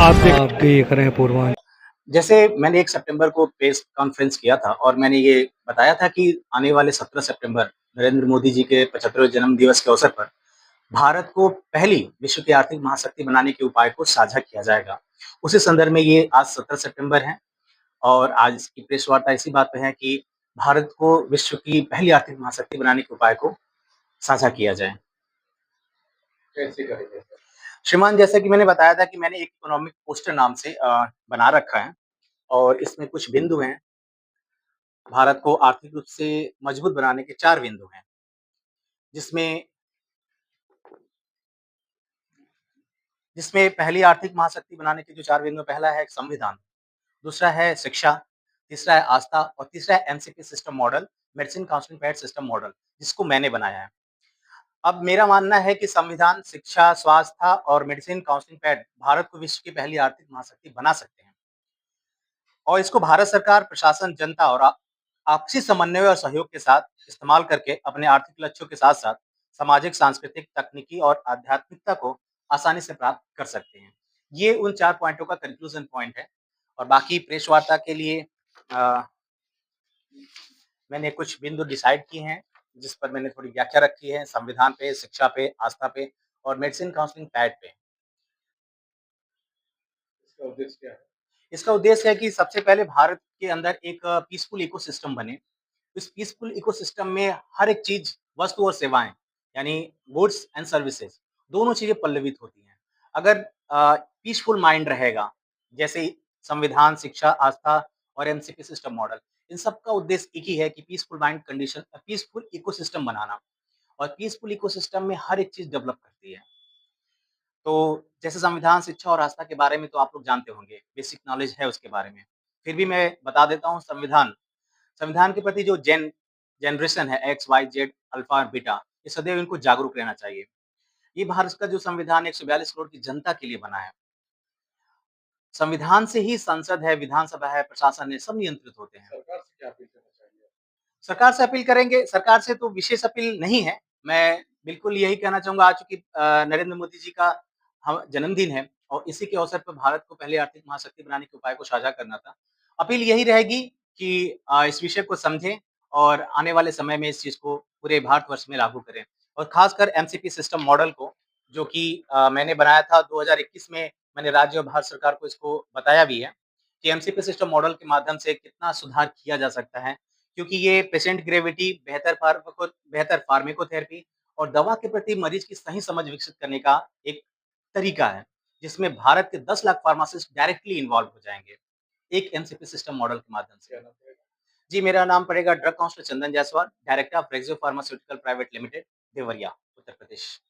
आप देख रहे हैं पूर्वांचल। जैसे मैंने 1 सितंबर को प्रेस कॉन्फ्रेंस किया था और मैंने ये बताया था कि आने वाले 17 सितंबर नरेंद्र मोदी जी के 75वें जन्म दिवस के अवसर पर भारत को पहली विश्व की आर्थिक महाशक्ति बनाने के उपाय को साझा किया जाएगा। उसी संदर्भ में ये आज 17 सितंबर है और आज की प्रेस वार्ता इसी बात पे है कि भारत को विश्व की पहली आर्थिक महाशक्ति बनाने के उपाय को साझा किया जाए। कैसे करेंगे? श्रीमान, जैसा कि मैंने बताया था कि मैंने एक इकोनॉमिक पोस्टर नाम से बना रखा है और इसमें कुछ बिंदु हैं। भारत को आर्थिक रूप से मजबूत बनाने के 4 बिंदु हैं, जिसमें जिसमें पहली आर्थिक महाशक्ति बनाने के जो 4 बिंदु, पहला है संविधान, दूसरा है शिक्षा, तीसरा है आस्था और तीसरा है MCP system model, medicine counselling pad system model, जिसको मैंने बनाया है। अब मेरा मानना है कि संविधान, शिक्षा, स्वास्थ्य और मेडिसिन काउंसलिंग पैड भारत को विश्व की पहली आर्थिक महाशक्ति बना सकते हैं और इसको भारत सरकार, प्रशासन, जनता और आपसी समन्वय और सहयोग के साथ इस्तेमाल करके अपने आर्थिक लक्ष्यों के साथ-साथ सामाजिक, सांस्कृतिक, तकनीकी और आध्यात्मिकता को आसानी से प्राप्त कर सकते हैं। ये उन 4 पॉइंटों का कन्क्लूज़न पॉइंट है और बाकी प्रेस वार्ता के लिए अ, मैंने कुछ बिंदु डिसाइड किए हैं, जिस पर मैंने थोड़ी व्याख्या रखी है, संविधान पे, शिक्षा पे, आस्था पे और मेडिसिन काउंसलिंग पैड पे। इसका उद्देश्य क्या है? इसका उद्देश्य है कि सबसे पहले भारत के अंदर एक पीसफुल इकोसिस्टम बने। इस पीसफुल इकोसिस्टम में हर एक चीज़, वस्तु और सेवाएँ, यानी गुड्स एंड सर्विसेज़, दोनों चीज़ें पल्लवित होती हैं। अगर पीसफुल माइंड रहेगा, जैसे संविधान, शिक्षा, आस्था और एमसीपी सिस्टम मॉडल, इन सब का उद्देश्य एक ही है कि पीसफुल इकोसिस्टम बनाना और पीसफुल इकोसिस्टम में हर एक चीज़ डेवलप करती है। तो जैसे संविधान, शिक्षा और आस्था के बारे में तो आप लोग जानते होंगे, बेसिक नॉलेज है उसके बारे में। फिर भी मैं बता देता हूँ संविधान के प्रति जो जनरेशन है एक्स, वाई, जेड, अल्फा और बीटा, ये सदैव इनको जागरूक रहना चाहिए। ये भारत का जो संविधान 142 करोड़ की जनता के लिए बना है। संविधान से ही संसद है, विधानसभा है, प्रशासन है, सब नियंत्रित होते हैं। सरकार से क्या अपील करना चाहिए? सरकार से अपील करेंगे, सरकार से तो विशेष अपील नहीं है। मैं बिल्कुल यही कहना चाहूँगा, आज चूँकि नरेंद्र मोदी जी का जन्मदिन है और इसी के अवसर पर भारत को पहले आर्थिक महाशक्ति बनाने के उपाय को साझा करना था। अपील यही रहेगी कि इस विषय को समझें और आने वाले समय में इस चीज़ को पूरे भारतवर्ष में लागू करें और खासकर एमसीपी सिस्टम मॉडल को, जो कि मैंने बनाया था 2021 में, मैंने राज्य और भारत सरकार को इसको बताया भी है कि एमसीपी सिस्टम मॉडल के माध्यम से कितना सुधार किया जा सकता है, क्योंकि ये पेशेंट ग्रेविटी, बेहतर फार्माकोथेरेपी और दवा के प्रति मरीज की सही समझ विकसित करने का एक तरीका है, जिसमें भारत के 10 लाख फार्मासिस्ट डायरेक्टली इन्वॉल्व हो जाएँगे, एक एमसीपी सिस्टम मॉडल के माध्यम से। जी, मेरा नाम पड़ेगा drug counsellor Chandan Jaiswal, director of Rexo pharmaceutical private limited, Deoria, Uttar Pradesh.